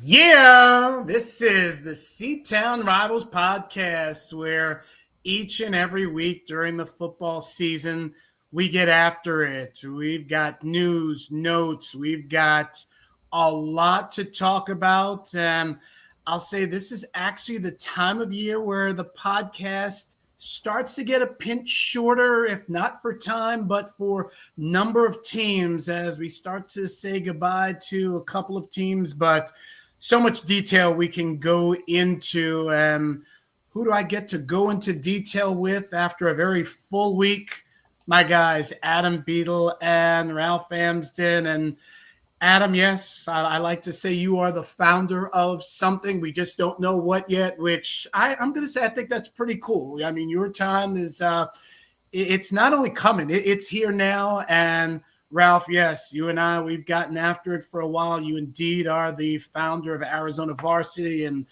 Yeah, this is the Seton Rivals podcast where each and every week during the football season, we get after it. We've got news, notes, we've got a lot to talk about. I'll say this is actually the time of year where the podcast starts to get a pinch shorter, if not for time, but for number of teams as we start to say goodbye to a couple of teams. But so much detail we can go into. Who do I get to go into detail with after a very full week? My guys, Adam Beadle and Ralph Amsden. And Adam, yes, I like to say you are the founder of something. We just don't know what yet, which I'm going to say I think that's pretty cool. I mean, your time is it's not only coming, it's here now. And Ralph, yes, you and I, we've gotten after it for a while. You indeed are the founder of Arizona Varsity and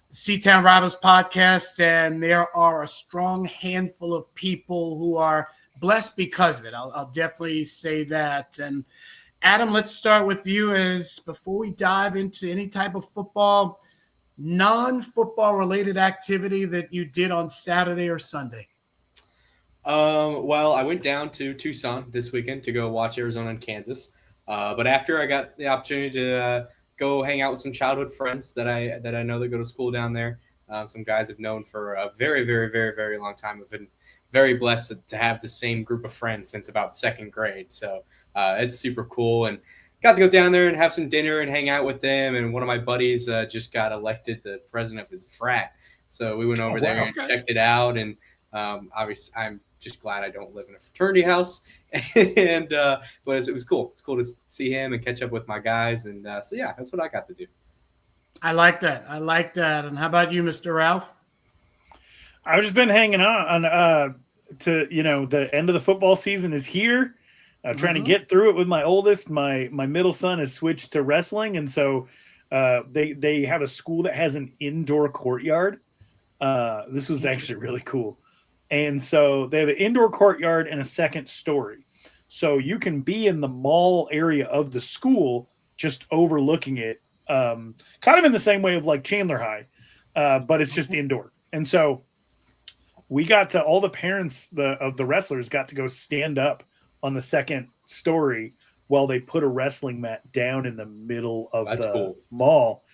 the Seton Rivals podcast, and there are a strong handful of people who are blessed because of it. I'll definitely say that. And Adam, let's start with you as before we dive into any type of football, non-football related activity that you did on Saturday or Sunday. Well, I went down to Tucson this weekend to go watch Arizona and Kansas. But after I got the opportunity to go hang out with some childhood friends that I know that go to school down there, some guys I've known for a very, very, very, very long time. I've been very blessed to have the same group of friends since about second grade. So it's super cool. And got to go down there and have some dinner and hang out with them. And one of my buddies just got elected the president of his frat. So we went over there and checked it out. And obviously, I'm just glad I don't live in a fraternity house. And but it was cool. It's cool to see him and catch up with my guys. And so, yeah, that's what I got to do. I like that. And how about you, Mr. Ralph? I've just been hanging on to, the end of the football season is here. Trying to get through it with my oldest. My middle son has switched to wrestling. And so they have a school that has an indoor courtyard. This was actually really cool. And so they have an indoor courtyard and a second story. So you can be in the mall area of the school, just overlooking it, kind of in the same way of like Chandler High, but it's just indoor. And so we got to, all the parents of the wrestlers got to go stand up on the second story while they put a wrestling mat down in the middle of mall.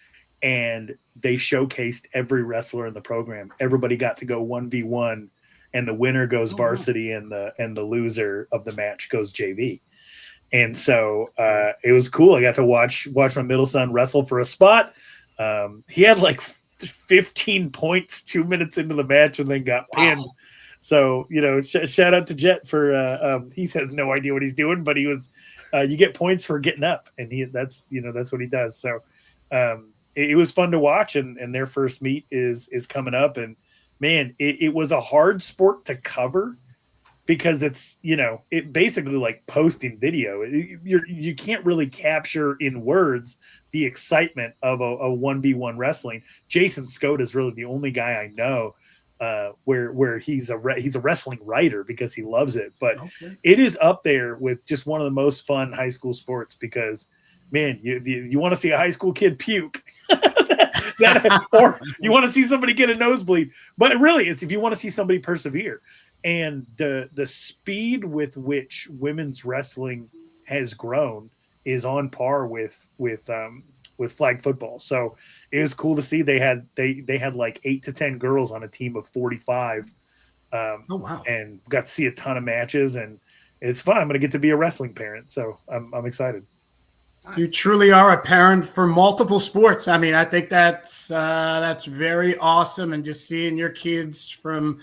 And they showcased every wrestler in the program. Everybody got to go 1v1. And the winner goes varsity, and the loser of the match goes JV. And so it was cool. I got to watch my middle son wrestle for a spot. He had like 15 points 2 minutes into the match and then got pinned. So, shout out to Jet for he has no idea what he's doing, but he was you get points for getting up, and that's what he does. So it was fun to watch, and their first meet is coming up. And man, it was a hard sport to cover because it's, it basically like posting video. You can't really capture in words the excitement of a 1v1 wrestling. Jason Scott is really the only guy I know where he's a wrestling writer because he loves it. But it is up there with just one of the most fun high school sports because, man, you want to see a high school kid puke. Or you want to see somebody get a nosebleed, but really it's if you want to see somebody persevere. And the speed with which women's wrestling has grown is on par with flag football. So it was cool to see they had like 8 to 10 girls on a team of 45. And got to see a ton of matches, and it's fun. I'm going to get to be a wrestling parent, so I'm excited. You truly are a parent for multiple sports. I mean, I think that's very awesome. And just seeing your kids from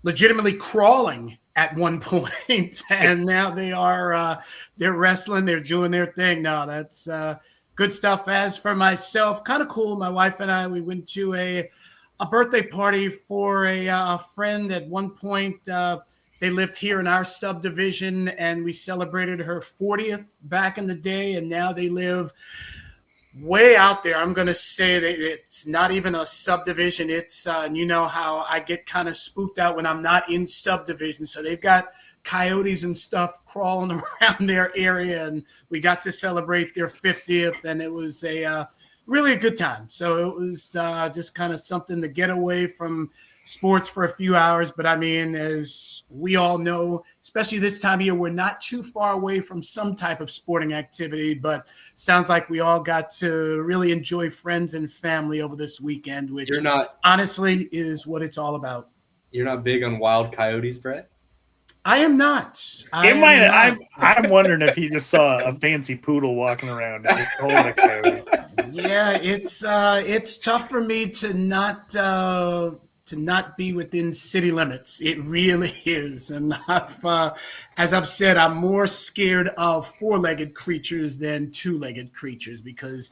legitimately crawling at one point, and now they're wrestling, they're doing their thing. No, that's good stuff. As for myself, kind of cool. My wife and I, we went to a birthday party for a friend at one point. They lived here in our subdivision, and we celebrated her 40th back in the day, and now they live way out there. I'm going to say that it's not even a subdivision. It's, and you know how I get kind of spooked out when I'm not in subdivision. So they've got coyotes and stuff crawling around their area, and we got to celebrate their 50th, and it was really a good time. So it was just kind of something to get away from sports for a few hours. But I mean, as we all know, especially this time of year, we're not too far away from some type of sporting activity, but sounds like we all got to really enjoy friends and family over this weekend, which honestly is what it's all about. You're not big on wild coyotes, Brett? I am not. I'm wondering if he just saw a fancy poodle walking around and just called it a coyote. Yeah, it's tough for me to not be within city limits. It really is, and as I've said, I'm more scared of four-legged creatures than two-legged creatures, because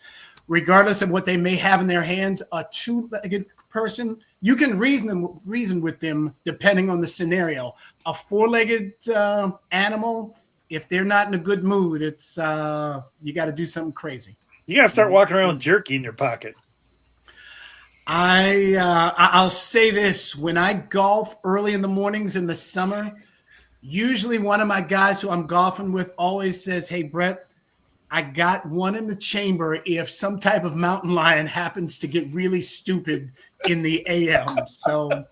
regardless of what they may have in their hands, a two-legged person, you can reason with them depending on the scenario. A four-legged animal, if they're not in a good mood, it's you got to do something crazy. You got to start walking around with jerky in your pocket. I'll say this: when I golf early in the mornings in the summer, usually one of my guys who I'm golfing with always says, "Hey, Brett, I got one in the chamber if some type of mountain lion happens to get really stupid in the AM." So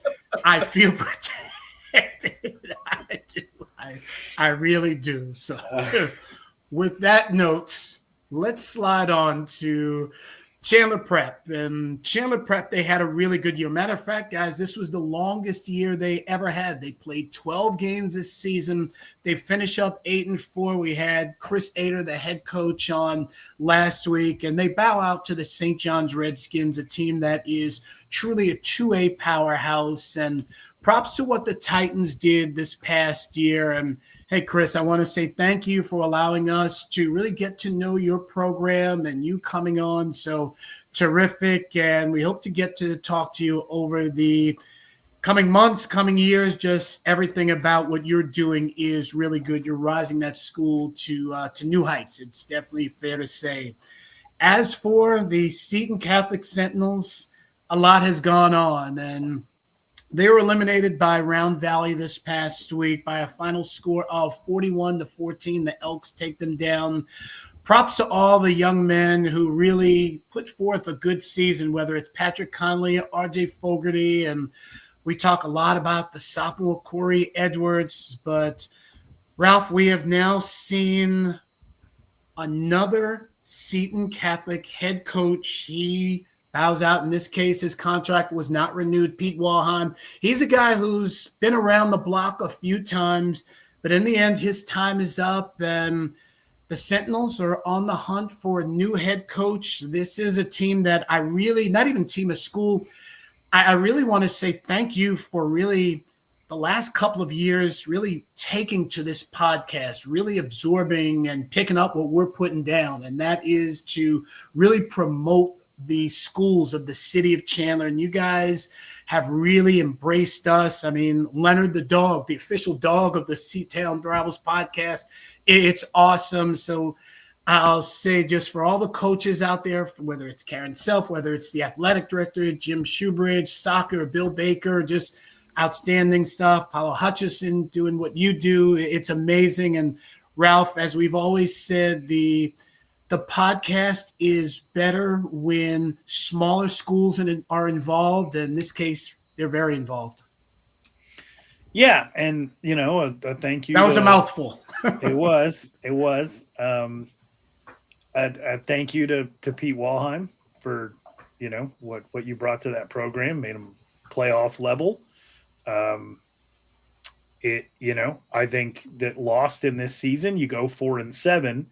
I feel protected. I do. I really do. So with that note, let's slide on to Chandler Prep. And Chandler Prep, they had a really good year. Matter of fact, guys, this was the longest year they ever had. They played 12 games this season. They finished up 8-4. We had Chris Ader, the head coach, on last week, and they bow out to the St. John's Redskins, a team that is truly a 2A powerhouse. And props to what the Titans did this past year. And hey, Chris, I want to say thank you for allowing us to really get to know your program and you coming on. So terrific. And we hope to get to talk to you over the coming months, coming years. Just everything about what you're doing is really good. You're rising that school to new heights. It's definitely fair to say. As for the Seton Catholic Sentinels, a lot has gone on, and they were eliminated by Round Valley this past week by a final score of 41-14. The Elks take them down. Props to all the young men who really put forth a good season, whether it's Patrick Conley, RJ Fogarty, and we talk a lot about the sophomore Corey Edwards. But, Ralph, we have now seen another Seton Catholic head coach. He bows out. In this case, his contract was not renewed. Pete Walheim. He's a guy who's been around the block a few times, but in the end, his time is up, and the Sentinels are on the hunt for a new head coach. This is a team that I really, not even team, a school, I really want to say thank you for really the last couple of years really taking to this podcast, really absorbing and picking up what we're putting down, and that is to really promote the schools of the city of Chandler. And you guys have really embraced us. I mean, Leonard the dog, the official dog of the Seton Rivals podcast. It's awesome. So I'll say, just for all the coaches out there, whether it's Karen Self, whether it's the athletic director, Jim Shoebridge, soccer, Bill Baker, just outstanding stuff. Paulo Hutchison doing what you do. It's amazing. And Ralph, as we've always said, the podcast is better when smaller schools are involved. In this case, they're very involved. Yeah, and a thank you. That was a mouthful. It was. A thank you to Pete Walheim for what you brought to that program, made them playoff level. I think that lost in this season, you go 4-7.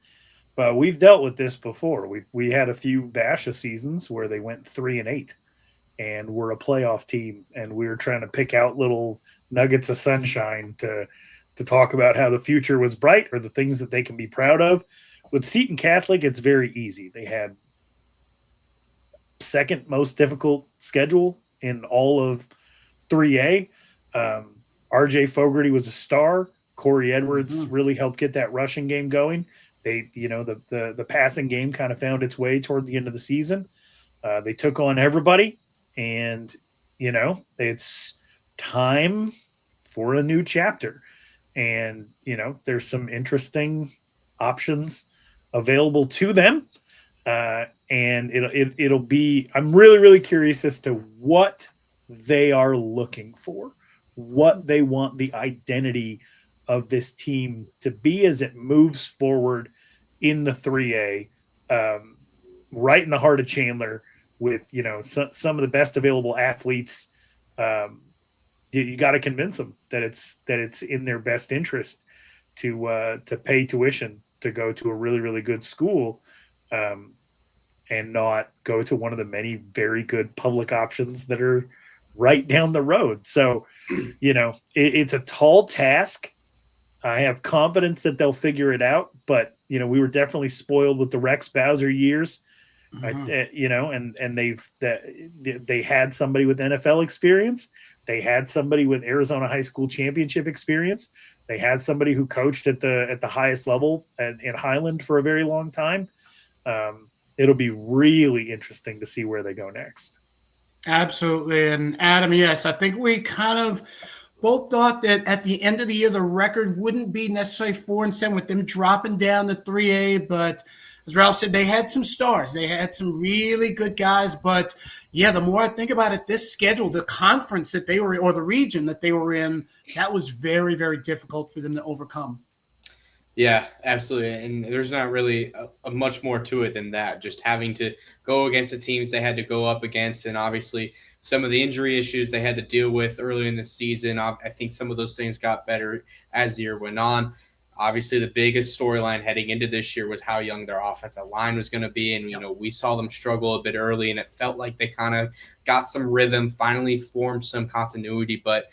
But we've dealt with this before. We had a few Basha seasons where they went 3-8, and we're a playoff team, and we were trying to pick out little nuggets of sunshine to talk about how the future was bright or the things that they can be proud of. With Seton Catholic, it's very easy. They had second most difficult schedule in all of 3A. RJ Fogarty was a star. Corey Edwards really helped get that rushing game going. They, the passing game kind of found its way toward the end of the season. They took on everybody, and, it's time for a new chapter. And, there's some interesting options available to them. And it'll be. I'm really, really curious as to what they are looking for, what they want the identity of this team to be as it moves forward in the 3A, right in the heart of Chandler, with some of the best available athletes. You got to convince them that it's in their best interest to pay tuition to go to a really, really good school, and not go to one of the many very good public options that are right down the road. So, it's a tall task. I have confidence that they'll figure it out, but we were definitely spoiled with the Rex Bowser years. And they had somebody with NFL experience. They had somebody with Arizona high school championship experience. They had somebody who coached at the highest level in Highland for a very long time. It'll be really interesting to see where they go next. Absolutely. And Adam, yes, I think we kind of both thought that at the end of the year, the record wouldn't be necessarily 4-7 with them dropping down to 3A. But as Ralph said, they had some stars. They had some really good guys. But yeah, the more I think about it, this schedule, the conference that they were, or the region that they were in, that was very, very difficult for them to overcome. Yeah, absolutely. And there's not really a much more to it than that. Just having to go against the teams they had to go up against, and obviously some of the injury issues they had to deal with early in the season. I think some of those things got better as the year went on. Obviously, the biggest storyline heading into this year was how young their offensive line was going to be. And, we saw them struggle a bit early, and it felt like they kind of got some rhythm, finally formed some continuity. But,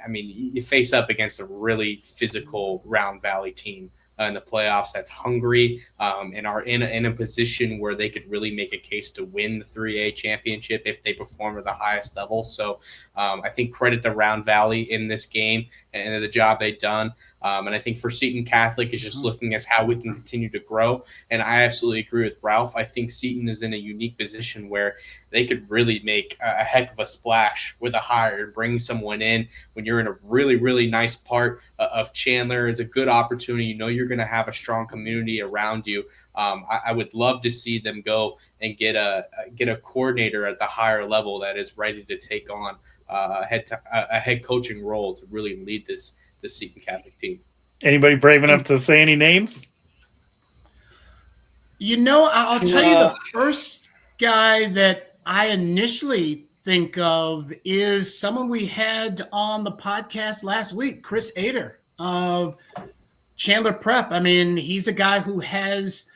I mean, you face up against a really physical Round Valley team in the playoffs that's hungry, and are in a position where they could really make a case to win the 3A championship if they perform at the highest level. So I think credit to Round Valley in this game and the job they've done. And I think for Seton Catholic is just looking at how we can continue to grow. And I absolutely agree with Ralph. I think Seton is in a unique position where they could really make a heck of a splash with a hire and bring someone in when you're in a really, really nice part of Chandler. It's a good opportunity. You're going to have a strong community around you. I would love to see them go and get a coordinator at the higher level that is ready to take on a head coaching role to really lead the Seton Catholic team. Anybody brave enough to say any names? I'll tell you the first guy that I initially think of is someone we had on the podcast last week, Chris Ader of Chandler Prep. I mean, he's a guy who has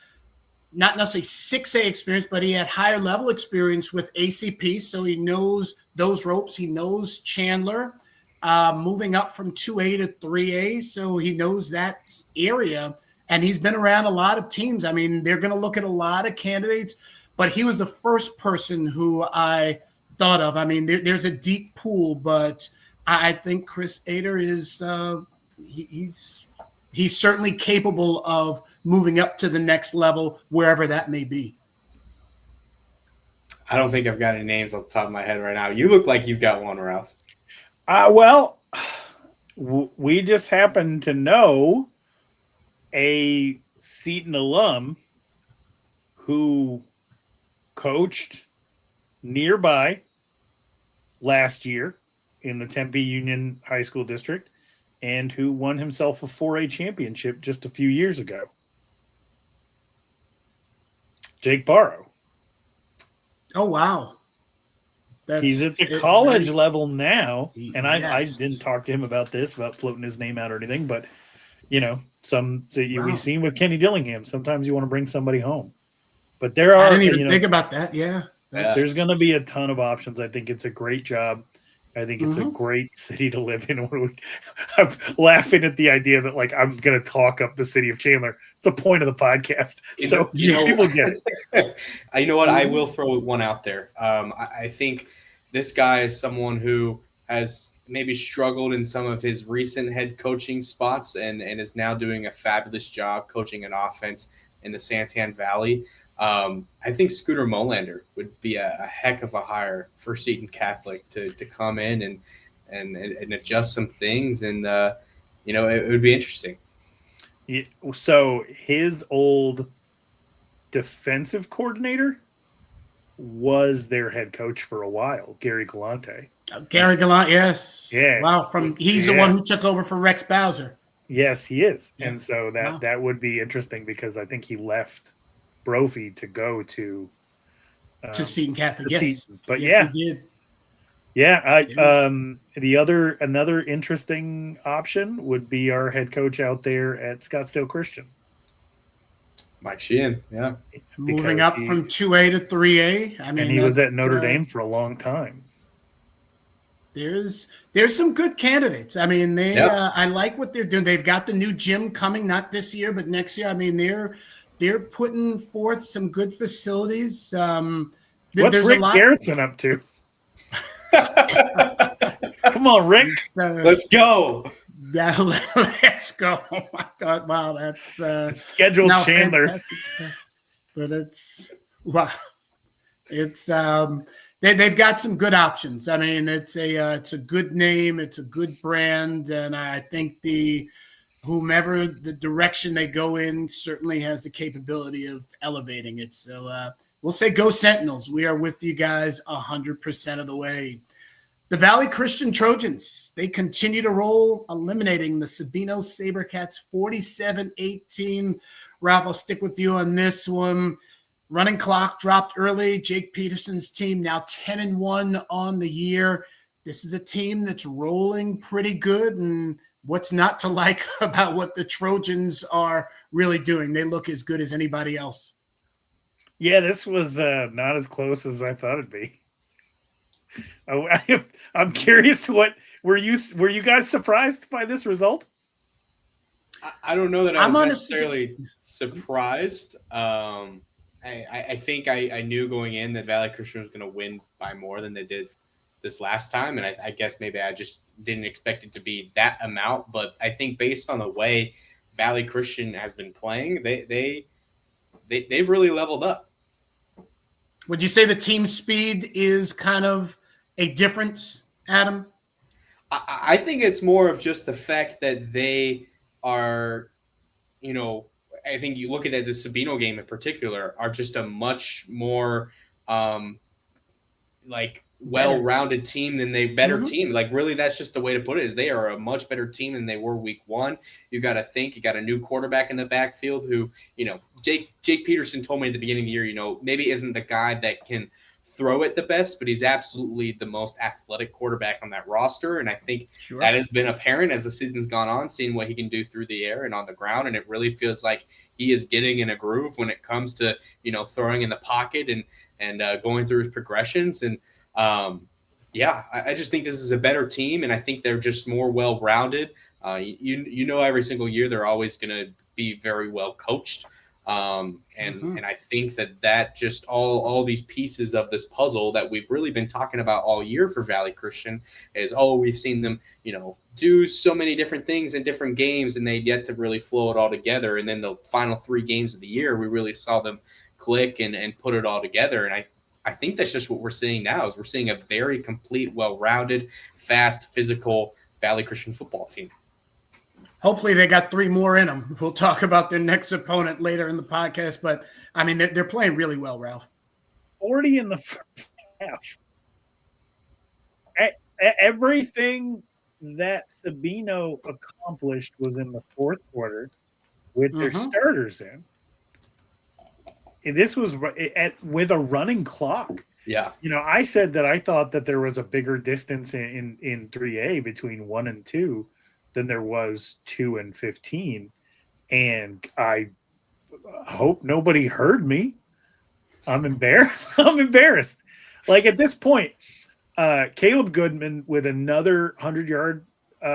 not necessarily 6A experience, but he had higher level experience with ACP. So he knows those ropes. He knows Chandler, moving up from 2A to 3A. So he knows that area, and he's been around a lot of teams. I mean, they're going to look at a lot of candidates, but he was the first person who I thought of. I mean, there's a deep pool, but I think Chris Ader is he's certainly capable of moving up to the next level, wherever that may be. I don't think I've got any names off the top of my head right now. You look like you've got one, Ralph. Well, we just happen to know a Seton alum who coached nearby last year in the Tempe Union High School District, and who won himself a 4A championship just a few years ago. Jake Barrow. Oh, wow. He's at the college level now, and I didn't talk to him about floating his name out or anything, but, we've seen with Kenny Dillingham, sometimes you want to bring somebody home. But there are... I didn't even think about that, yeah. There's going to be a ton of options. I think it's a great job. I think it's a great city to live in. I'm laughing at the idea that I'm going to talk up the city of Chandler. It's a point of the podcast. So people get it. You know what? I will throw one out there. I think this guy is someone who has maybe struggled in some of his recent head coaching spots and is now doing a fabulous job coaching an offense in the Santan Valley. I think Scooter Molander would be a heck of a hire for Seton Catholic to come in and adjust some things, and it would be interesting. So his old defensive coordinator was their head coach for a while, Gary Galante. Gary Gallant, yes. Yeah. Wow, he's the one who took over for Rex Bowser. Yes, he is. Yes. And so that would be interesting because I think he left Brophy to go to Seton Catholic. Yes. Seton. But yes, he did. Yeah, another interesting option would be our head coach out there at Scottsdale Christian. Mike Sheehan, yeah. Moving up from 2A to 3A. I mean, and he was at Notre Dame for a long time. There's some good candidates. I mean, I like what they're doing. They've got the new gym coming, not this year, but next year. I mean, they're putting forth some good facilities. What's Rick Garrettson up to? Come on, Rick. Let's go. Let's go. Oh my God! Wow, that's scheduled Chandler. But it's wow. It's they've got some good options. I mean, it's a good name, it's a good brand, and I think whomever the direction they go in certainly has the capability of elevating it. So we'll say go Sentinels. We are with you guys 100% of the way. The Valley Christian Trojans, they continue to roll, eliminating the Sabino Sabercats 47-18. Ralph, I'll stick with you on this one. Running clock dropped early. Jake Peterson's team now 10-1 on the year. This is a team that's rolling pretty good, and what's not to like about what the Trojans are really doing? They look as good as anybody else. Yeah, this was not as close as I thought it'd be. I'm curious. What were you guys surprised by this result? I don't know that I was necessarily surprised. I think I knew going in that Valley Christian was going to win by more than they did this last time, and I guess maybe I just didn't expect it to be that amount. But I think based on the way Valley Christian has been playing, they've really leveled up. Would you say the team speed is kind of a difference, Adam? I think it's more of just the fact that they are, I think you look at the Sabino game in particular, are just a much more well-rounded team than team. Like, really, that's just the way to put it, is they are a much better team than they were week one. You got to think you got a new quarterback in the backfield who, Jake Peterson told me at the beginning of the year, maybe isn't the guy that can throw it the best, but he's absolutely the most athletic quarterback on that roster. And I think that has been apparent as the season's gone on, seeing what he can do through the air and on the ground. And it really feels like he is getting in a groove when it comes to, throwing in the pocket and going through his progressions. And I just think this is a better team, and I think they're just more well-rounded. Every single year they're always going to be very well coached. And I think that just all these pieces of this puzzle that we've really been talking about all year for Valley Christian is, we've seen them, do so many different things in different games, and they'd yet to really flow it all together. And then the final 3 games of the year, we really saw them click and put it all together. And I think that's just what we're seeing now, is we're seeing a very complete, well-rounded, fast, physical Valley Christian football team. Hopefully they got 3 more in them. We'll talk about their next opponent later in the podcast, but I mean, they're playing really well, Ralph. 40 in the first half. Everything that Sabino accomplished was in the fourth quarter with their starters in. This was with a running clock. Yeah. I said that I thought that there was a bigger distance in 3A between 1 and 2 than there was 2 and 15. And I hope nobody heard me. I'm embarrassed. Like, at this point, Caleb Goodman with another 100-yard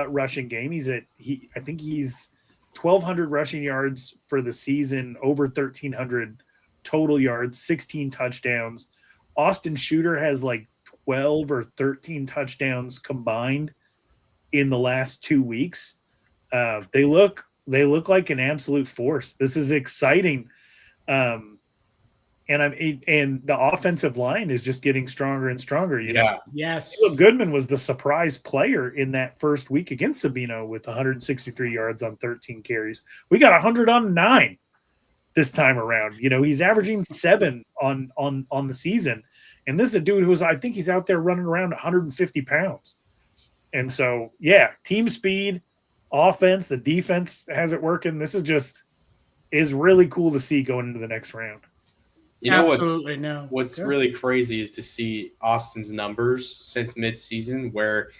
rushing game. I think he's 1,200 rushing yards for the season, over 1,300 total yards, 16 touchdowns. Austin Shooter has like 12 or 13 touchdowns combined in the last 2 weeks. They look like an absolute force. This is exciting. And the offensive line is just getting stronger and stronger. Yes. Caleb Goodman was the surprise player in that first week against Sabino with 163 yards on 13 carries. We got 100 on 9. this time around. He's averaging 7 on the season, and this is a dude who's, I think he's out there running around 150 pounds. And so, yeah, team speed, offense, the defense has it working. This is really cool to see going into the next round. Absolutely. What's really crazy is to see Austin's numbers since midseason, where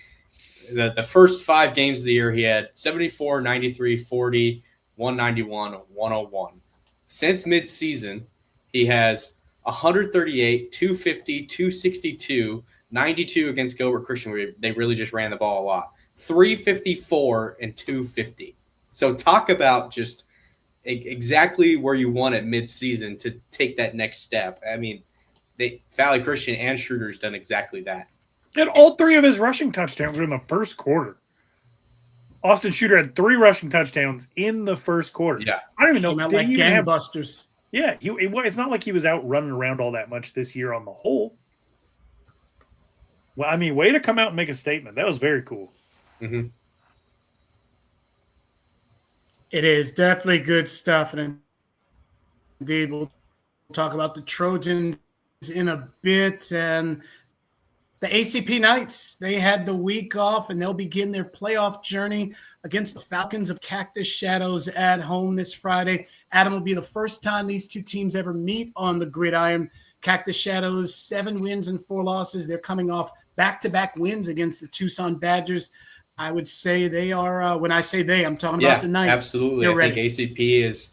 the first 5 games of the year he had 74, 93, 40, 191, 101. Since midseason, he has 138, 250, 262, 92 against Gilbert Christian, where they really just ran the ball a lot, 354 and 250. So talk about just exactly where you want at midseason to take that next step. I mean, Valley Christian and Schroeder's done exactly that. And all 3 of his rushing touchdowns were in the first quarter. Austin Schroeder had 3 rushing touchdowns in the first quarter. Yeah, I don't even know. Came out like gangbusters. Yeah, it's not like he was out running around all that much this year on the whole. Well, I mean, way to come out and make a statement. That was very cool. Mm-hmm. It is definitely good stuff. And indeed, we'll talk about the Trojans in a bit. And the ACP Knights, they had the week off, and they'll begin their playoff journey against the Falcons of Cactus Shadows at home this Friday. Adam, will be the first time these 2 teams ever meet on the gridiron. Cactus Shadows, 7 wins and 4 losses. They're coming off back-to-back wins against the Tucson Badgers. I would say they are, when I say they, I'm talking about the Knights. Absolutely. I think ACP is,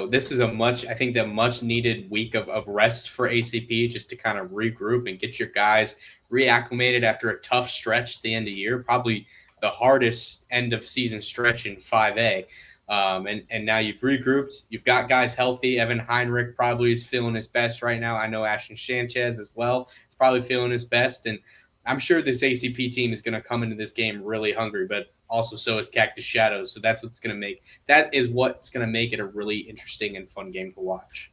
this is a much needed week of rest for ACP, just to kind of regroup and get your guys reacclimated after a tough stretch at the end of the year, probably the hardest end of season stretch in 5A. And now you've regrouped. You've got guys healthy. Evan Heinrich probably is feeling his best right now. I know Ashton Sanchez as well is probably feeling his best. And I'm sure this ACP team is going to come into this game really hungry, but also so is Cactus Shadows. So that's what's going to make it a really interesting and fun game to watch.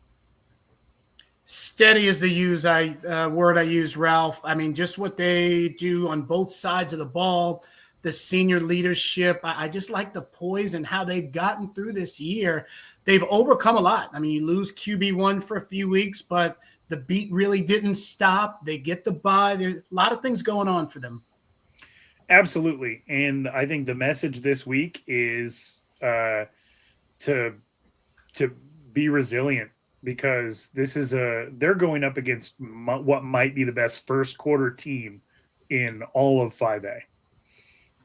Steady is the word I use, Ralph. I mean, just what they do on both sides of the ball, the senior leadership. I just like the poise and how they've gotten through this year. They've overcome a lot. I mean, you lose QB1 for a few weeks, but the beat really didn't stop. They get the bye. There's a lot of things going on for them. Absolutely. And I think the message this week is to be resilient, because they're going up against what might be the best first quarter team in all of 5A.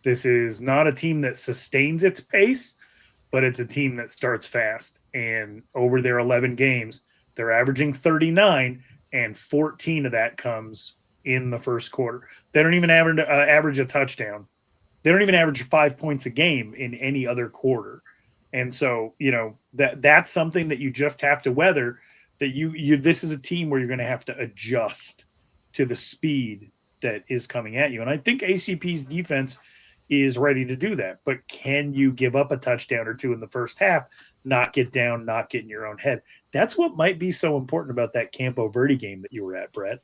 This is not a team that sustains its pace, but it's a team that starts fast. And over their 11 games, they're averaging 39, and 14 of that comes in the first quarter. They don't even average a touchdown. They don't even average 5 points a game in any other quarter. And so, that's something that you just have to weather, that this is a team where you're going to have to adjust to the speed that is coming at you. And I think ACP's defense is ready to do that. But can you give up a touchdown or 2 in the first half, not get down, not get in your own head? That's what might be so important about that Campo Verde game that you were at, Brett.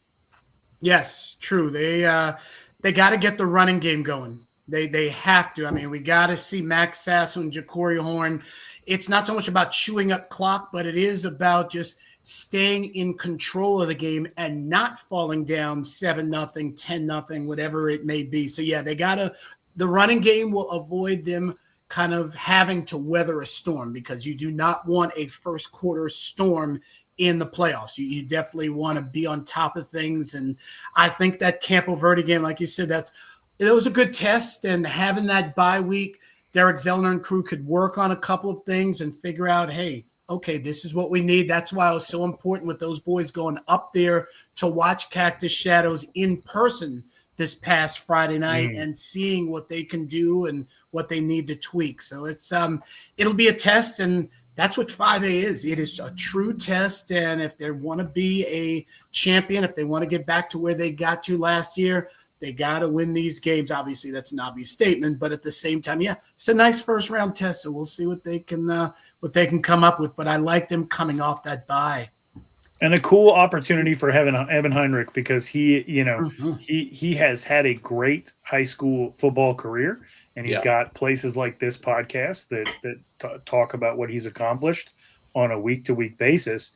Yes, true. They got to get the running game going. They have to. I mean, we got to see Max Sasso and Ja'Cory Horn. It's not so much about chewing up clock, but it is about just staying in control of the game and not falling down 7-0, 10-0, whatever it may be. So, yeah, the running game will avoid them kind of having to weather a storm, because you do not want a first quarter storm in the playoffs. You definitely want to be on top of things. And I think that Campo Verde game, like you said, it was a good test, and having that bye week, Derek Zellner and crew could work on a couple of things and figure out, hey, okay, this is what we need. That's why it was so important with those boys going up there to watch Cactus Shadows in person this past Friday night and seeing what they can do and what they need to tweak. So it'll be a test, and that's what 5A is. It is a true test, and if they want to be a champion, if they want to get back to where they got to last year, they got to win these games. Obviously, that's an obvious statement, but at the same time, yeah, it's a nice first round test. So we'll see what they can come up with. But I like them coming off that bye. And a cool opportunity for Evan Heinrich, because he has had a great high school football career, and he's got places like this podcast that talk about what he's accomplished on a week-to-week basis,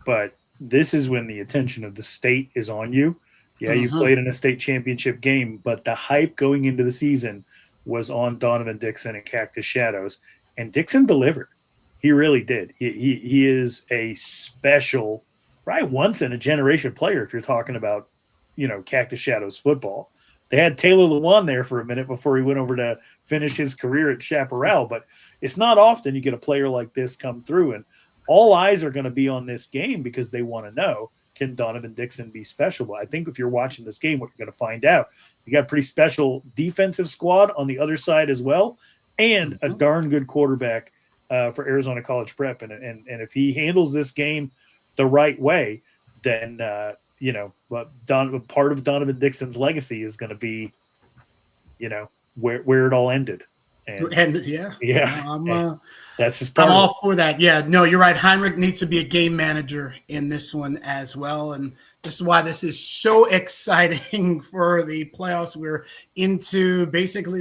but this is when the attention of the state is on you. Yeah, you played in a state championship game, but the hype going into the season was on Donovan Dixon and Cactus Shadows, and Dixon delivered. He really did. He is a special, right, once in a generation player if you're talking about, Cactus Shadows football. They had Taylor Lewan there for a minute before he went over to finish his career at Chaparral, but it's not often you get a player like this come through, and all eyes are going to be on this game because they want to know, can Donovan Dixon be special? Well, I think if you're watching this game, what you're going to find out, you got a pretty special defensive squad on the other side as well, and a darn good quarterback for Arizona College Prep. And if he handles this game the right way, then part of Donovan Dixon's legacy is going to be, where it all ended. And that's his part. I'm all for that. Yeah, no, you're right. Heinrich needs to be a game manager in this one as well. And this is why this is so exciting for the playoffs. We're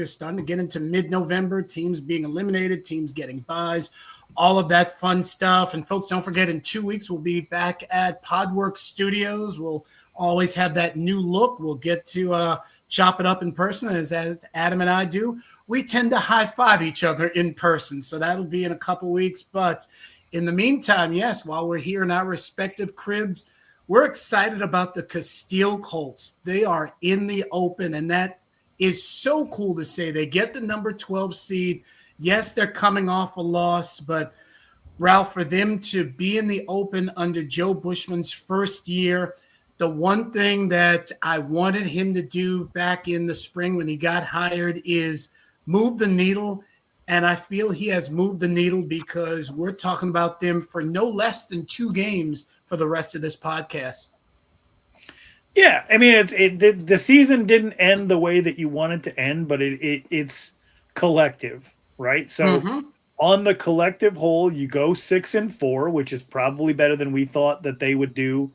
starting to get into mid-November, teams being eliminated, teams getting buys, all of that fun stuff. And folks, don't forget, in 2 weeks, we'll be back at Podworks Studios. We'll always have that new look. We'll get to chop it up in person as Adam and I do. We tend to high-five each other in person, so that'll be in a couple weeks. But in the meantime, yes, while we're here in our respective cribs, we're excited about the Casteel Colts. They are in the open, and that is so cool to say. They get the number 12 seed. Yes, they're coming off a loss, but Ralph, for them to be in the open under Joe Bushman's first year, the one thing that I wanted him to do back in the spring when he got hired is move the needle, and I feel he has moved the needle because we're talking about them for no less than 2 games for the rest of this podcast. Yeah, I mean, the season didn't end the way that you wanted to end, but it's collective, right? So on the collective whole, you go 6-4, which is probably better than we thought that they would do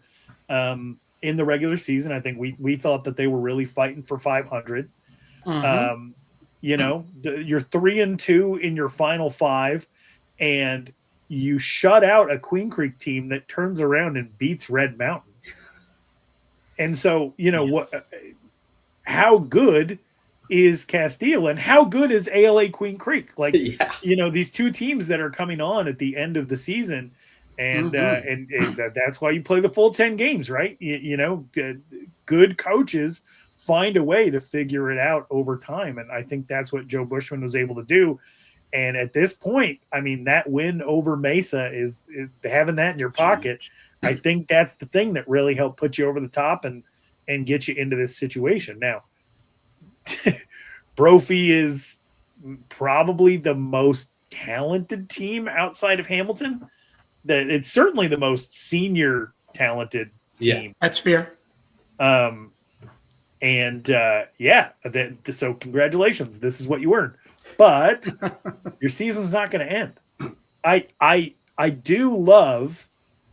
in the regular season. I think we thought that they were really fighting for 500. You're 3-2 in your final 5, and you shut out a Queen Creek team that turns around and beats Red Mountain. And so, how good is Casteel and how good is ALA Queen Creek? Like, these 2 teams that are coming on at the end of the season, and that's why you play the full 10 games, right? Good coaches find a way to figure it out over time. And I think that's what Joe Bushman was able to do. And at this point, I mean, that win over Mesa is having that in your pocket. I think that's the thing that really helped put you over the top and get you into this situation. Now, Brophy is probably the most talented team outside of Hamilton. It's certainly the most senior talented team. Yeah, that's fair. So congratulations. This is what you earned. But your season's not going to end. I do love,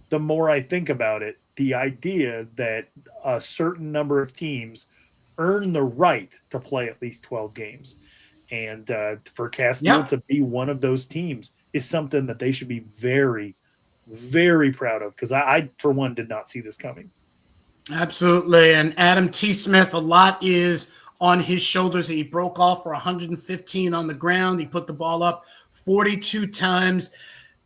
the more I think about it, the idea that a certain number of teams earn the right to play at least 12 games. And for Casteel to be one of those teams is something that they should be very, very proud of, because I, for one, did not see this coming. Absolutely. And Adam T. Smith, a lot is on his shoulders. He broke off for 115 on the ground. He put the ball up 42 times.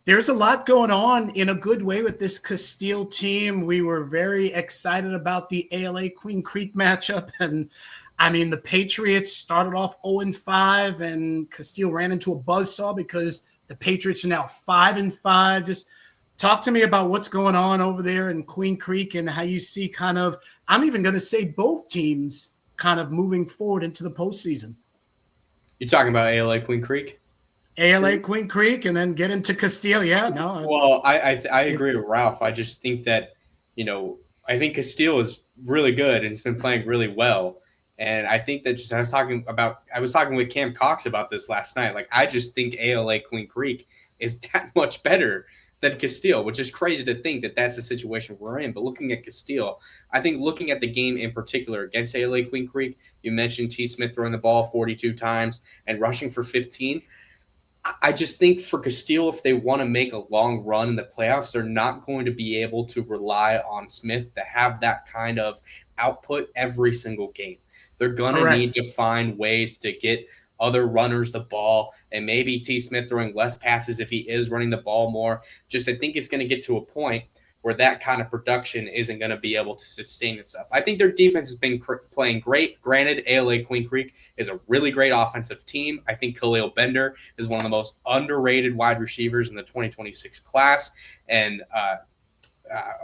There's a lot going on in a good way with this Casteel team. We were very excited about the ALA Queen Creek matchup. And I mean, the Patriots started off 0-5, and Casteel ran into a buzzsaw because the Patriots are now 5-5. Just talk to me about what's going on over there in Queen Creek and how you see kind of, I'm even going to say both teams kind of moving forward into the postseason. You're talking about ALA Queen Creek? ALA Queen Creek and then get into Casteel. Yeah, no. Well, I agree with Ralph. I just think that, I think Casteel is really good and it's been playing really well. And I think that I was talking with Cam Cox about this last night. Like, I just think ALA Queen Creek is that much better than Casteel, which is crazy to think that that's the situation we're in. But looking at Casteel, I think looking at the game in particular against ALA Queen Creek, you mentioned T. Smith throwing the ball 42 times and rushing for 15. I just think for Casteel, if they want to make a long run in the playoffs, they're not going to be able to rely on Smith to have that kind of output every single game. They're going to need to find ways to get other runners the ball, and maybe T. Smith throwing less passes if he is running the ball more. Just I think it's going to get to a point where that kind of production isn't going to be able to sustain itself. I think their defense has been playing great. Granted, ALA Queen Creek is a really great offensive team. I think Khalil Bender is one of the most underrated wide receivers in the 2026 class. And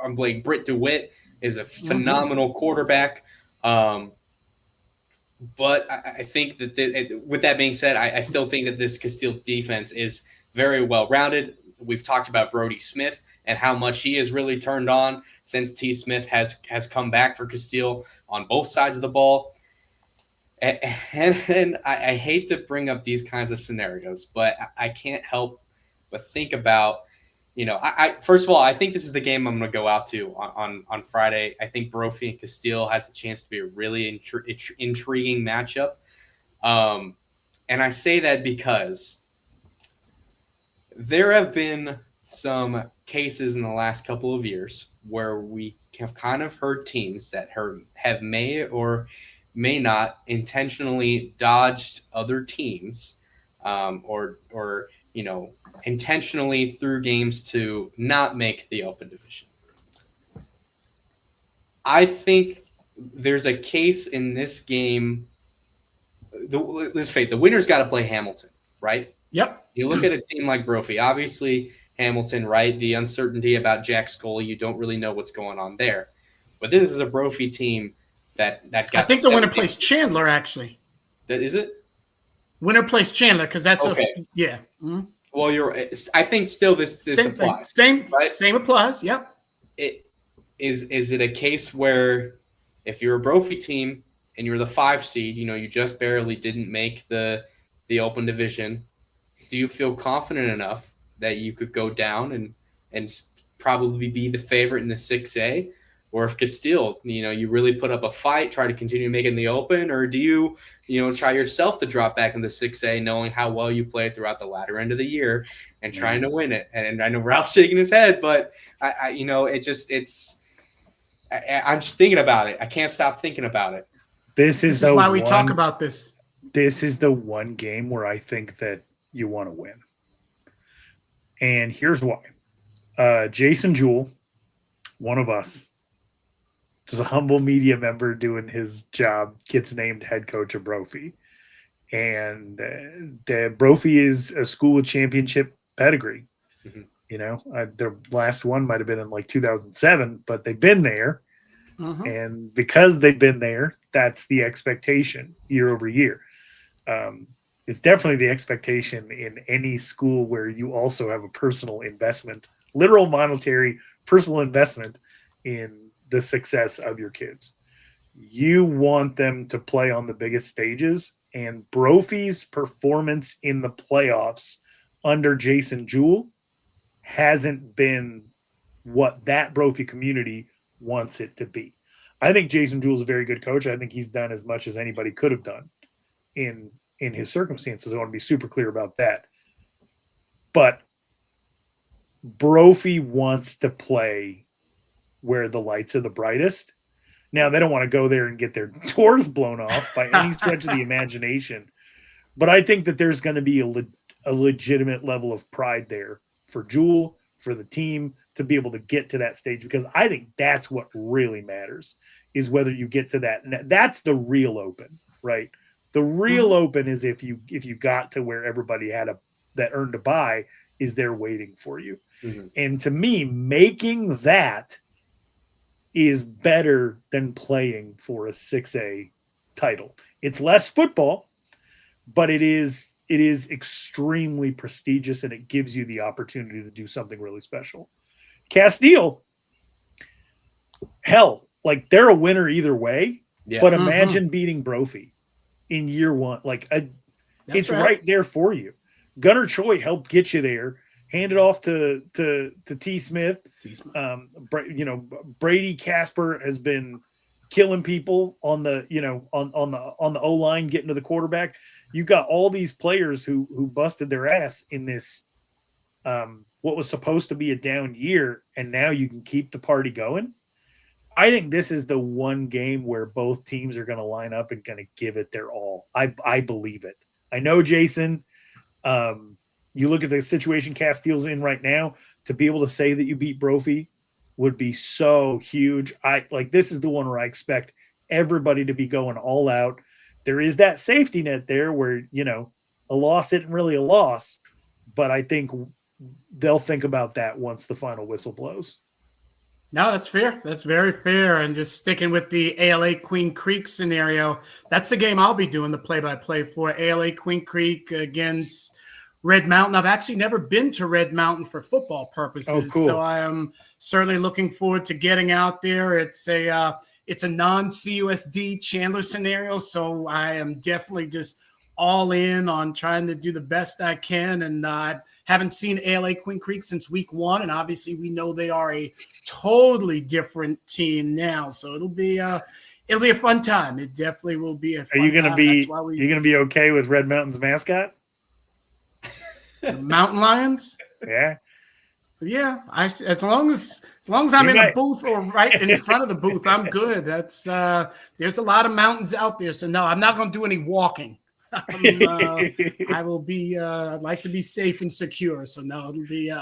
I'm like Britt DeWitt is a phenomenal quarterback. But I think that with that being said, I still think that this Casteel defense is very well-rounded. We've talked about Brody Smith and how much he has really turned on since T. Smith has come back for Casteel on both sides of the ball. And I hate to bring up these kinds of scenarios, but I can't help but think about, I first of all, I think this is the game I'm going to go out to on Friday. I think Brophy and Casteel has a chance to be a really intriguing matchup. And I say that because there have been some cases in the last couple of years where we have kind of heard teams that have may or may not intentionally dodged other teams or intentionally threw games to not make the open division. I think there's a case in this game. Let's face it, the winner's got to play Hamilton, right? Yep. You look at a team like Brophy, obviously Hamilton, right? The uncertainty about Jack Scully, you don't really know what's going on there. But this is a Brophy team that got. I think the winner plays Chandler, actually. That is it? Winner plays Chandler because that's okay. Yeah. Mm-hmm. Well, I think still this applies. Same, right? Same applies. Yep. Is it a case where if you're a Brophy team and you're the 5 seed, you just barely didn't make the open division, do you feel confident enough that you could go down and probably be the favorite in the 6A? Or if Casteel, you really put up a fight, try to continue making the open, or do you, try yourself to drop back in the 6A, knowing how well you played throughout the latter end of the year and trying to win it? And I know Ralph's shaking his head, but I'm just thinking about it. I can't stop thinking about it. This is why we talk about this. This is the one game where I think that you want to win. And here's why. Jason Jewell, one of us, is a humble media member doing his job, gets named head coach of Brophy. And the Brophy is a school with championship pedigree. Mm-hmm. Their last one might have been in like 2007, but they've been there. Mm-hmm. And because they've been there, that's the expectation year over year. It's definitely the expectation in any school where you also have a personal investment, literal monetary personal investment in the success of your kids. You want them to play on the biggest stages, and Brophy's performance in the playoffs under Jason Jewell hasn't been what that Brophy community wants it to be. I think Jason Jewell's a very good coach. I think he's done as much as anybody could have done in his circumstances. I want to be super clear about that. But Brophy wants to play where the lights are the brightest. Now, they don't want to go there and get their doors blown off by any stretch of the imagination. But I think that there's going to be a legitimate level of pride there for Jewell, for the team, to be able to get to that stage, because I think that's what really matters, is whether you get to that. That's the real open, right? The real open is if you got to where everybody had that earned a bye is there waiting for you. Mm-hmm. And to me, making that is better than playing for a 6A title. It's less football, but it is extremely prestigious, and it gives you the opportunity to do something really special. Casteel, hell, like they're a winner either way, but imagine beating Brophy in year one. Like it's right there for you. Gunnar Choi helped get you there. Hand it off to T. Smith. Brady Casper has been killing people on the, on the O-line, getting to the quarterback. You got all these players who busted their ass in this, what was supposed to be a down year, and now you can keep the party going. I think this is the one game where both teams are going to line up and going to give it their all. I believe it. I know, Jason, you look at the situation Casteel's in right now, to be able to say that you beat Brophy would be so huge. This is the one where I expect everybody to be going all out. There is that safety net there where, a loss isn't really a loss, but I think they'll think about that once the final whistle blows. No, that's fair. That's very fair. And just sticking with the ALA Queen Creek scenario, that's the game I'll be doing the play-by-play for. ALA Queen Creek against Red Mountain. I've actually never been to Red Mountain for football purposes. Oh, cool. So I am certainly looking forward to getting out there. It's a non-CUSD Chandler scenario, so I am definitely just all in on trying to do the best I can. And I haven't seen ALA Queen Creek since week 1, and obviously we know they are a totally different team now. So it'll be a fun time. It definitely will be a fun time. Are you gonna be okay with Red Mountain's mascot? The Mountain Lions? Yeah. Yeah, as long as I'm in a booth or right in front of the booth, I'm good. That's there's a lot of mountains out there, so no, I'm not going to do any walking. I will be. I'd like to be safe and secure, so no, it'll be